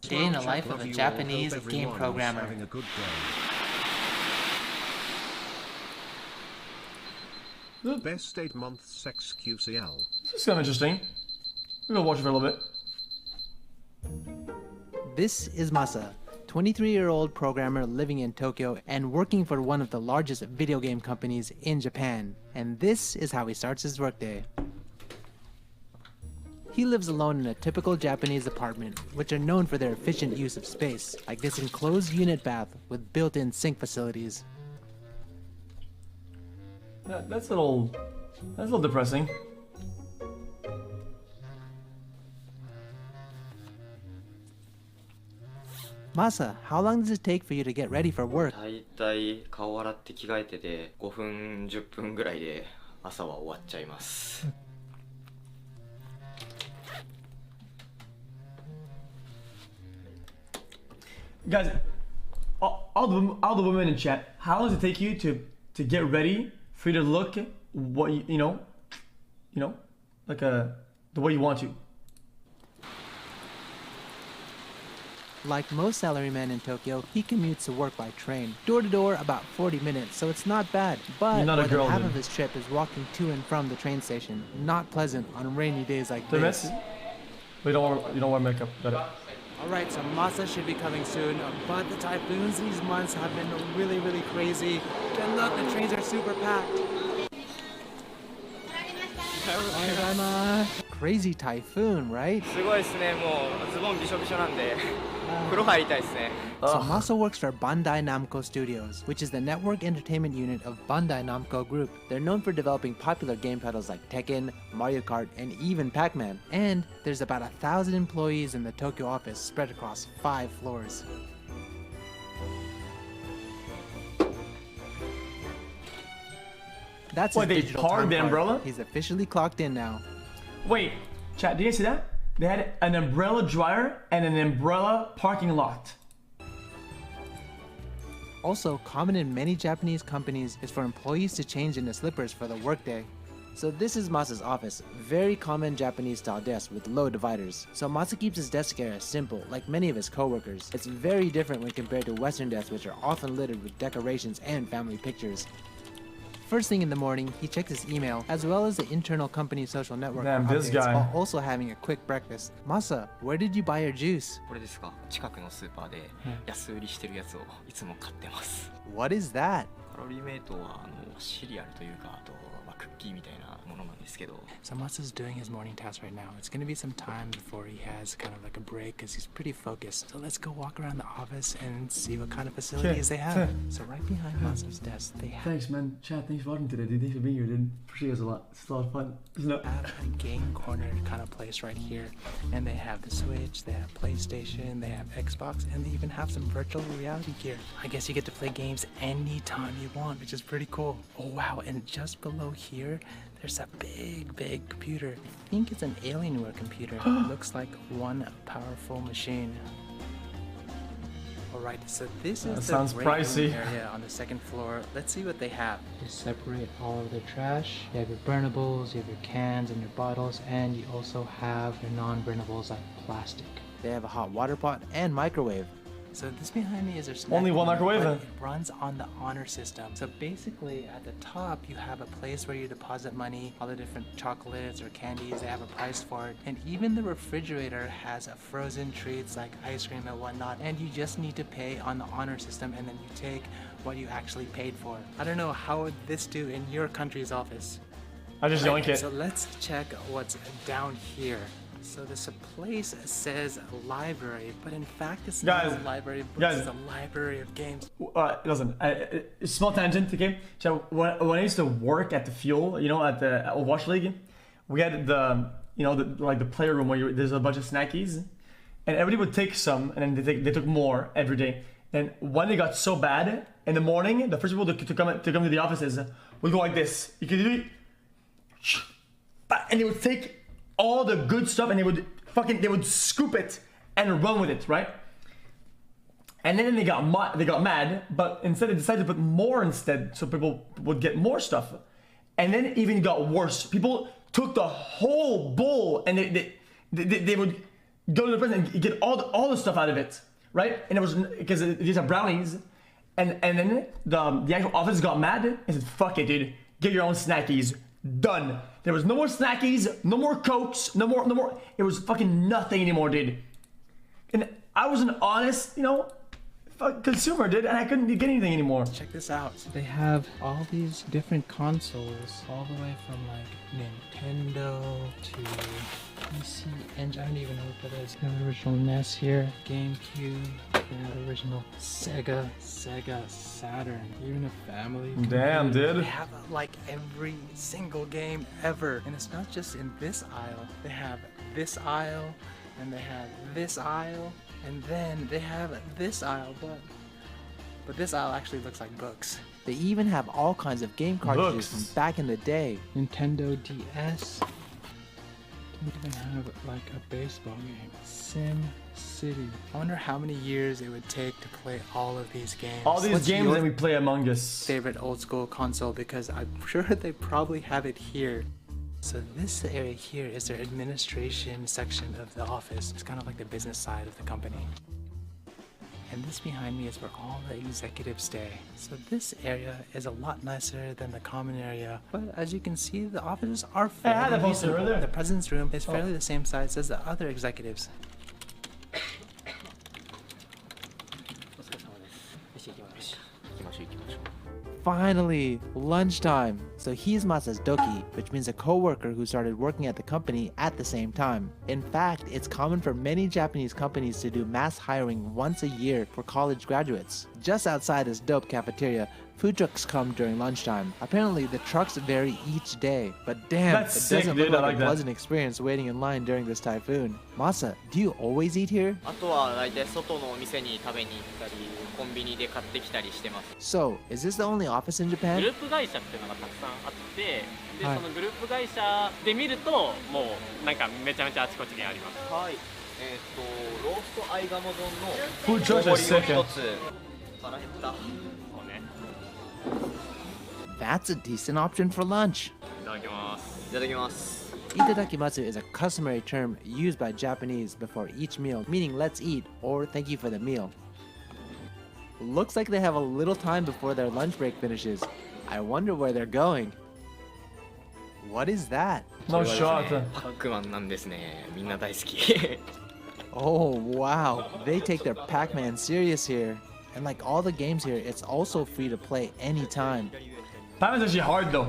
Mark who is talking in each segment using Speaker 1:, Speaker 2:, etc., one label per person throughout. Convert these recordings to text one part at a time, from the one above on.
Speaker 1: Day in the life of a Japanese game programmer.
Speaker 2: Having a good day. Best 8 months xQcl.
Speaker 3: This is kind of interesting. We're gonna watch it for a little bit.
Speaker 1: This is Masa, 23-year-old programmer living in Tokyo and working for one of the largest video game companies in Japan. And this is how he starts his workday. He lives alone in a typical Japanese apartment, which are known for their efficient use of space, like this enclosed unit bath with built-in sink facilities.
Speaker 3: That's a little depressing.
Speaker 1: Masa, how long does it take for you to get ready for work?
Speaker 4: だいたい顔洗って着替えてで5分10分ぐらいで朝は終わっちゃいます。
Speaker 3: Guys, all the women in chat, how long does it take you to get ready for you to look what you know, like the way you want to?
Speaker 1: Like most salarymen in Tokyo, he commutes to work by train. Door to door, about 40 minutes, so it's not bad. But more than half of his trip is walking to and from the train station. Not pleasant on rainy days like this.
Speaker 3: You don't wear makeup. Got it.
Speaker 1: Alright, so Masa should be coming soon, but the typhoons these months have been really, really crazy. And look, the trains are super packed. Crazy typhoon, right?
Speaker 4: すごいですね。もうズボンびしょびしょなんで風呂入りたいですね。
Speaker 1: So Masa works for Bandai Namco Studios, which is the network entertainment unit of Bandai Namco Group. They're known for developing popular game titles like Tekken, Mario Kart, and even Pac-Man. And there's about 1,000 employees in the Tokyo office spread across 5 floors. That's his digital time card.
Speaker 3: Umbrella?
Speaker 1: He's officially clocked in now.
Speaker 3: Wait, chat, did you see that? They had an umbrella dryer and an umbrella parking lot.
Speaker 1: Also, common in many Japanese companies is for employees to change into slippers for the workday. So this is Masa's office, very common Japanese style desk with low dividers. So Masa keeps his desk area simple, like many of his coworkers. It's very different when compared to Western desks, which are often littered with decorations and family pictures. First thing in the morning, he checks his email, as well as the internal company social network updates, while also having a quick breakfast. Masa, where did you buy your juice?
Speaker 4: これですか。近くのスーパーで安売りしてるやつをいつも買ってます。
Speaker 1: What is that?
Speaker 4: カロリーメイトはシリアルというか、あとクッキーみたいなものなんですけど。
Speaker 1: So Masa's doing his morning task right now. It's going to be some time before he has kind of like a break because he's pretty focused. So let's go walk around the office and see what kind of facilities they have. So right behind Masa's desk, they have...
Speaker 3: Thanks, man. Chad, thanks for watching today, dude. Thanks for being here, dude. Appreciate it a lot. It's a lot of fun. Isn't it?
Speaker 1: They have a game corner kind of place right here. And they have the Switch, they have PlayStation, they have Xbox, and they even have some virtual reality gear. I guess you get to play games anytime you want, which is pretty cool. Oh, wow. And just below here, there's a big computer. I think it's an Alienware computer. It looks like one powerful machine. Alright, so this is the pricey area on the second floor. Let's see what they have. You separate all of the trash. You have your burnables, you have your cans and your bottles, and you also have your non-burnables like plastic. They have a hot water pot and microwave. So this behind me is their snack.
Speaker 3: Only one microwave then?
Speaker 1: It runs on the honor system. So basically at the top you have a place where you deposit money, all the different chocolates or candies, they have a price for it. And even the refrigerator has a frozen treats like ice cream and whatnot. And you just need to pay on the honor system and then you take what you actually paid for. I don't know, how would this do in your country's office?
Speaker 3: I just yoink it.
Speaker 1: So let's check what's down here. So this place says library, but in fact it's not a library of books, it's a library of games.
Speaker 3: Listen, small tangent, okay? So when I used to work at the Fuel, at the Wash League, we had the player room where there's a bunch of snackies, and everybody would take some, and then they took more every day. And when it got so bad, in the morning, the first people to come to the offices would go like this. You could do it, and they would take all the good stuff and they would scoop it and run with it, right? And then they got mad, but instead they decided to put more instead, so people would get more stuff. And then it even got worse. People took the whole bowl and they go to the president and get all the stuff out of it, right? And it was because these are brownies, and then the actual office got mad and said, "Fuck it, dude, get your own snackies." Done. There was no more snackies, no more Cokes, no more. It was fucking nothing anymore, dude. And I was an honest, consumer, dude, and I couldn't get anything anymore.
Speaker 1: Check this out.
Speaker 5: They have all these different consoles, all the way from like Nintendo to PC Engine. I don't even know what that is. The original NES here, GameCube, the original Sega Saturn, even a family.
Speaker 3: Damn,
Speaker 5: computer.
Speaker 3: dude.
Speaker 1: They have like every single game ever. And it's not just in this aisle. They have this aisle, and they have this aisle, and then they have this aisle, but this aisle actually looks like books. They even have all kinds of game cartridges from back in the day.
Speaker 5: Nintendo DS. Don't even have like a baseball game. Sim City.
Speaker 1: I wonder how many years it would take to play all of these games.
Speaker 3: All these
Speaker 1: What's
Speaker 3: games
Speaker 1: your
Speaker 3: that we play Among Us.
Speaker 1: favorite old school console? Because I'm sure they probably have it here. So this area here is their administration section of the office. It's kind of like the business side of the company. And this behind me is where all the executives stay. So this area is a lot nicer than the common area. But as you can see, the offices are
Speaker 3: Hey, I had
Speaker 1: fairly
Speaker 3: a poster
Speaker 1: reasonable.
Speaker 3: right there.
Speaker 1: The president's room is fairly the same size as the other executives. Finally, lunchtime. So he's Masa's doki, which means a co-worker who started working at the company at the same time. In fact, it's common for many Japanese companies to do mass hiring once a year for college graduates. Just outside this dope cafeteria, food trucks come during lunchtime. Apparently, the trucks vary each day, but damn,
Speaker 3: That's
Speaker 1: it
Speaker 3: sick,
Speaker 1: doesn't
Speaker 3: dude.
Speaker 1: look
Speaker 3: I
Speaker 1: like
Speaker 3: like
Speaker 1: a
Speaker 3: that.
Speaker 1: pleasant experience waiting in line during this typhoon. Masa, do you always eat here?
Speaker 4: あとは大体外のお店に食べに行ったりコンビニで買ってきたりしてます
Speaker 1: So, is this the only office in
Speaker 6: グ
Speaker 1: Japan?
Speaker 6: ループ会社っていうのがたくさんあってで、
Speaker 1: はい
Speaker 6: そのグループ会社で見るともうなんかめちゃめちゃあちこちにあります。
Speaker 4: はいローストアイガモ丼の
Speaker 3: Food trucks are
Speaker 4: 大
Speaker 3: sick.
Speaker 4: 盛りを一つ腹減った
Speaker 6: そうね。
Speaker 1: That's a decent option for lunch.
Speaker 6: いただきます。
Speaker 4: いただきます
Speaker 1: Itadakimatsu is a customary term used by Japanese before each meal, meaning let's eat or thank you for the meal. Looks like they have a little time before their lunch break finishes. I wonder where they're going. What is that?
Speaker 3: No shot.
Speaker 4: パックマンなんですねみんな大好き
Speaker 1: Oh wow, they take their Pac-Man serious here. And like all the games here, it's also free to play anytime.
Speaker 3: Pac-Man's actually hard though.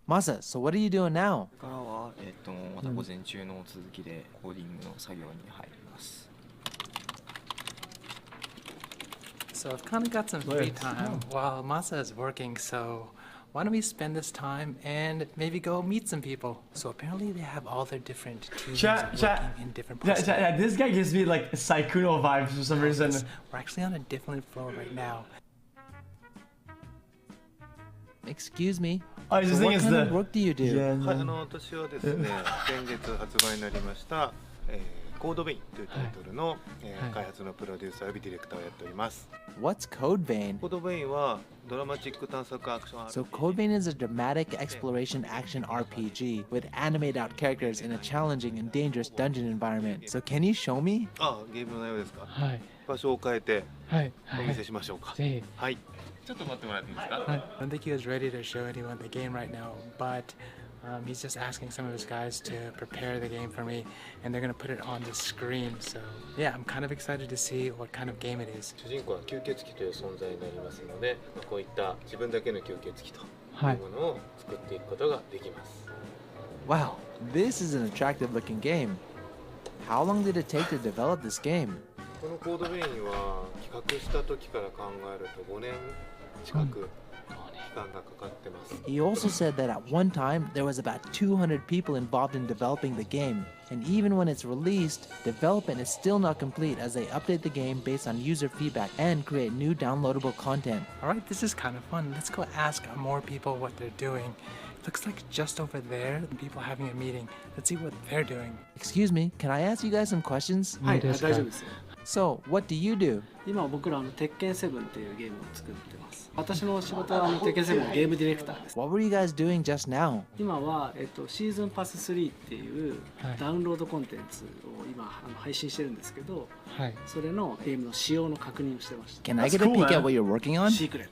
Speaker 1: Masa, so what are you doing now?
Speaker 4: これからはまた午前中の続きでコーディングの作業に入ります
Speaker 1: So I've kind of got some free time while Masa is working, so why don't we spend this time and maybe go meet some people? So apparently they have all their different teams
Speaker 3: Chat,
Speaker 1: working
Speaker 3: chat.
Speaker 1: in different
Speaker 3: Yeah,
Speaker 1: places.
Speaker 3: yeah, this guy gives me like Saikuno vibes for some reason.
Speaker 1: We're actually on a different floor right now. Excuse me.
Speaker 3: Oh, he's
Speaker 1: So
Speaker 3: just thinking
Speaker 1: what
Speaker 3: it's
Speaker 1: kind of
Speaker 3: the.
Speaker 1: work do you do?
Speaker 3: Yeah,
Speaker 7: はい、
Speaker 3: no.
Speaker 7: 私はですね、先月発売になりました、コードベインというタイトルの、
Speaker 1: はい
Speaker 7: 開発のプロデューサー及びディレクターをやっております。
Speaker 1: What's Code Vein?
Speaker 7: コードベインはドラマチック探索アクション
Speaker 1: So Code Vein is a dramatic exploration action RPG with animated out characters in a challenging and dangerous dungeon environment. So can you show me?
Speaker 7: あ、ゲームの内容ですか。
Speaker 5: はい。
Speaker 7: 場所を変えて
Speaker 5: はい。
Speaker 7: お見せしましょうか。
Speaker 5: ぜひ。
Speaker 7: はい。ちょっと待ってもらっていいですか。
Speaker 1: I don't think he was ready to show anyone the game right now, but he's just asking some of his guys to prepare the game for me, and they're gonna put it on the screen. So yeah, I'm kind of excited to see what kind of game it is.
Speaker 7: 主人公は吸血鬼という存在になりますので、こういった自分だけの吸血鬼と
Speaker 5: はい
Speaker 7: いうものを作っていくことができます。
Speaker 1: Wow, this is an attractive looking game. How long did it take to develop this game?
Speaker 7: このコードベインは企画した時から考えると5年近く期間がかかってます。
Speaker 1: He also said that at one time there was about 200 people involved in developing the game, and even when it's released, development is still not complete as they update the game based on user feedback and create new downloadable content. Alright, this is kind of fun. Let's go ask more people what they're doing. Looks like just over there, the people having a meeting. Let's see what they're doing. Excuse me, can I ask you guys some questions?
Speaker 5: いいですか。
Speaker 1: So, what do you do?
Speaker 8: 今僕ら鉄拳7っていうゲームを作ってます。私の仕事は鉄拳7のゲームディレクターです。
Speaker 1: What were you guys doing just now?
Speaker 8: 今は、シーズンパス3っていうダウンロードコンテンツを今配信してるんですけど、
Speaker 5: はい。
Speaker 8: それのゲームの仕様の確認をしてました。
Speaker 1: Can I get a peek at what you're working on?
Speaker 8: シークレッ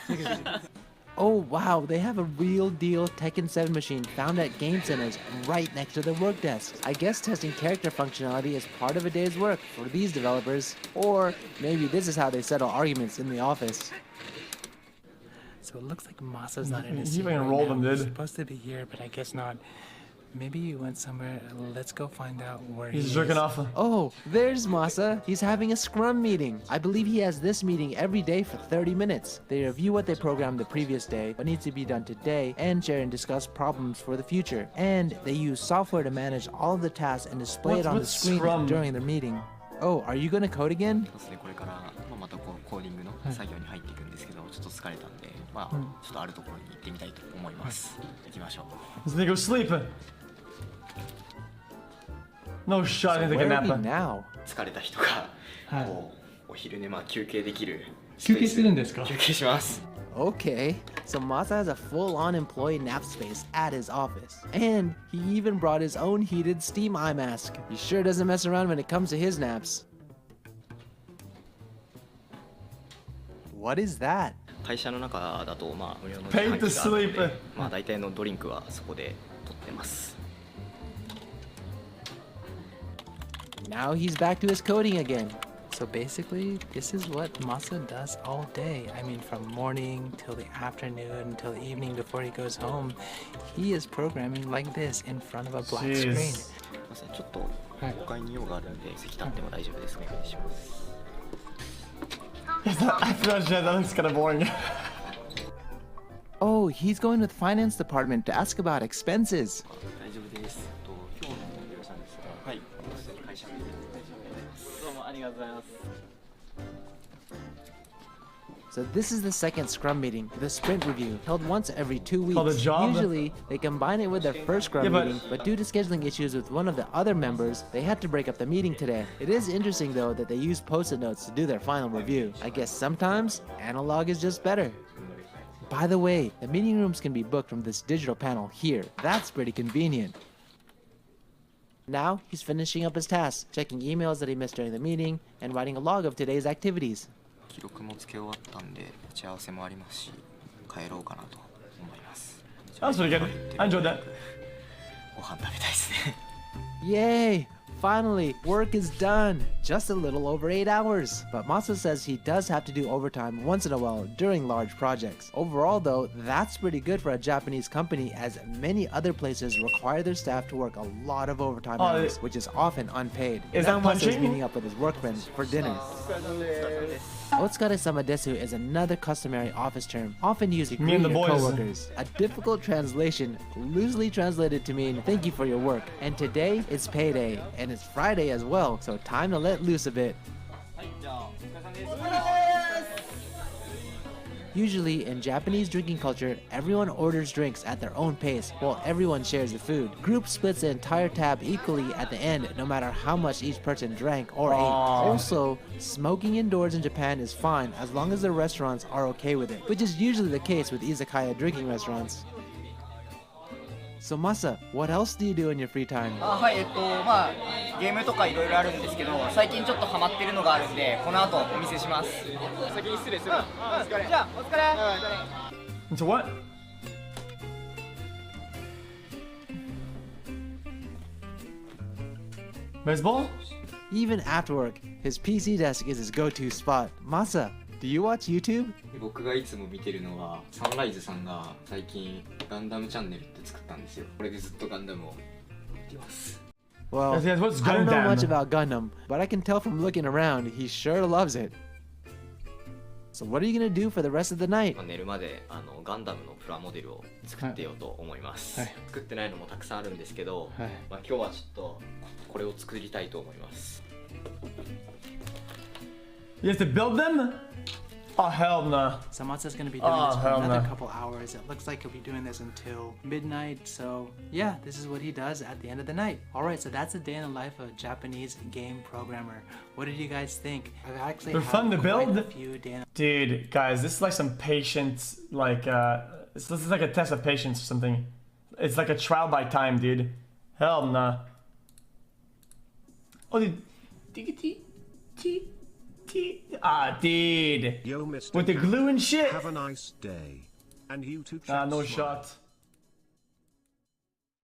Speaker 8: トです。
Speaker 1: Oh wow, they have a real deal Tekken 7 machine found at game centers right next to their work desks. I guess testing character functionality is part of a day's work for these developers. Or maybe this is how they settle arguments in the office.
Speaker 5: So it looks like Masa's not in
Speaker 3: He
Speaker 5: his seat
Speaker 3: even
Speaker 5: right
Speaker 3: rolled
Speaker 5: now.
Speaker 3: him,
Speaker 5: He's
Speaker 3: dude.
Speaker 5: supposed to be here, but I guess not. Maybe he went somewhere. Let's go find out where
Speaker 3: He's
Speaker 5: he
Speaker 3: jerking
Speaker 5: is.
Speaker 3: off.
Speaker 1: Oh, there's Masa. He's having a scrum meeting. I believe he has this meeting every day for 30 minutes. They review what they programmed the previous day, what needs to be done today, and share and discuss problems for the future. And they use software to manage all of the tasks and display it on the
Speaker 3: What's
Speaker 1: screen
Speaker 3: Scrum?
Speaker 1: during their meeting. Oh, are you gonna code again?
Speaker 4: そうですね、これからまたコーディングの作業に入っていくんですけど、ちょっと疲れたんで、ちょっとあるところに行ってみたいと思います。行きましょう。
Speaker 3: This nigga was sleeping. No shot, I
Speaker 1: So
Speaker 3: think they
Speaker 1: where
Speaker 3: can
Speaker 1: are we
Speaker 3: nap.
Speaker 1: now?
Speaker 4: 疲れた人が
Speaker 5: はい
Speaker 4: こうお昼寝休憩できる
Speaker 5: 休憩するんですか？
Speaker 4: 休憩します。
Speaker 1: Okay, so Masa has a full-on employee nap space at his office. And he even brought his own heated steam eye mask. He sure doesn't mess around when it comes to his naps. What is that?
Speaker 4: 会社の中だとまあ無料の
Speaker 3: Paid
Speaker 4: 自
Speaker 3: to
Speaker 4: 販機があるの
Speaker 3: sleep.
Speaker 4: で、まあ大体のドリンクはそこで取ってます。
Speaker 1: Now he's back to his coding again.
Speaker 5: So basically, this is what Masa does all day. I mean, from morning till the afternoon till the evening before he goes home, he is programming like this in front of a black
Speaker 3: Jeez.
Speaker 5: screen.
Speaker 4: すいません、ちょっと5階に用があるんで席立っても大丈夫です。お願いします。
Speaker 3: I forgot that looks kind of boring.
Speaker 1: Oh, he's going to the finance department to ask about expenses.
Speaker 4: 大丈夫です。今日の予算ですが、はい、会社の
Speaker 6: どうもありがとうございます。
Speaker 1: So this is the second Scrum meeting, the sprint review, held once every 2 weeks.
Speaker 3: Called a job?
Speaker 1: Usually, they combine it with their first Scrum
Speaker 3: Yeah, but-
Speaker 1: meeting, but due to scheduling issues with one of the other members, they had to break up the meeting today. It is interesting though that they use post-it notes to do their final review. I guess sometimes, analog is just better. By the way, the meeting rooms can be booked from this digital panel here. That's pretty convenient. Now, he's finishing up his tasks, checking emails that he missed during the meeting, and writing a log of today's activities.
Speaker 4: 記録もつけ終わったんで打ち合わせもありますし、帰ろうかなと思います。
Speaker 3: That was pretty good. I enjoyed that.
Speaker 4: ご飯食べたいですね。
Speaker 1: Yay! Finally, work is done! Just a little over 8 hours. But Masa says he does have to do overtime once in a while during large projects. Overall though, that's pretty good for a Japanese company, as many other places require their staff to work a lot of overtime hours, which is often unpaid.
Speaker 3: Is
Speaker 1: Now
Speaker 3: that
Speaker 1: Masa is
Speaker 3: punching?
Speaker 1: meeting up with his work friends for dinner. Otsukare-sama desu is another customary office term, often used to
Speaker 3: Me and
Speaker 1: greet
Speaker 3: the
Speaker 1: your
Speaker 3: boys.
Speaker 1: coworkers. A difficult translation, loosely translated to mean thank you for your work. And today, it's payday, and it's Friday as well, so time to let loose a bit. Usually, in Japanese drinking culture, everyone orders drinks at their own pace, while everyone shares the food. Group splits the entire tab equally at the end, no matter how much each person drank or ate. Also, smoking indoors in Japan is fine as long as the restaurants are okay with it, which is usually the case with izakaya drinking restaurants. So Masa, what else do you do in your free time?
Speaker 9: はい、まあゲームとかいろいろあるんですけど、最近ちょっとハマってるのがあるんで、この後お見せします。
Speaker 6: 先に失礼する。
Speaker 9: じゃあお疲れ。
Speaker 3: Into what? Baseball?
Speaker 1: Even after work, his PC desk is his go-to spot. Masa, do you watch YouTube?
Speaker 4: 僕がいつも見てるのはサンライズさんが最近ガンダムチャンネルって作ったんですよ。これでずっとガンダムを見てます。
Speaker 1: Well,
Speaker 3: Yes, what's
Speaker 1: I don't know
Speaker 3: Gundam?
Speaker 1: much about Gundam, but I can tell from looking around, he sure loves it. So what are you gonna do for the rest of the night?
Speaker 4: 寝るまでガンダムのプラモデルを作ってようと思います。
Speaker 5: はい
Speaker 4: 作ってないのもたくさんあるんですけど、
Speaker 5: はい
Speaker 4: まあ今日はちょっとこれを作りたいと思います。
Speaker 3: You have to build them? Oh, hell no.
Speaker 1: So Matsu's gonna be doing
Speaker 3: Oh,
Speaker 1: this for
Speaker 3: hell
Speaker 1: another
Speaker 3: no.
Speaker 1: couple hours. It looks like he'll be doing this until midnight. So yeah, this is what he does at the end of the night. Alright, so that's a day in the life of a Japanese game programmer. What did you guys think? I've actually
Speaker 3: They're
Speaker 1: had
Speaker 3: fun to
Speaker 1: quite
Speaker 3: build.
Speaker 1: a few day
Speaker 3: Dude, guys, this is like some patience, like, this is like a test of patience or something. It's like a trial by time, dude. Hell nah. Oh, dude. Ah, dude.
Speaker 2: Yo, Mr.
Speaker 3: With the glue and shit.
Speaker 2: Have a nice day. And you too.
Speaker 3: Ah, no
Speaker 2: chat
Speaker 3: shot.
Speaker 2: smile.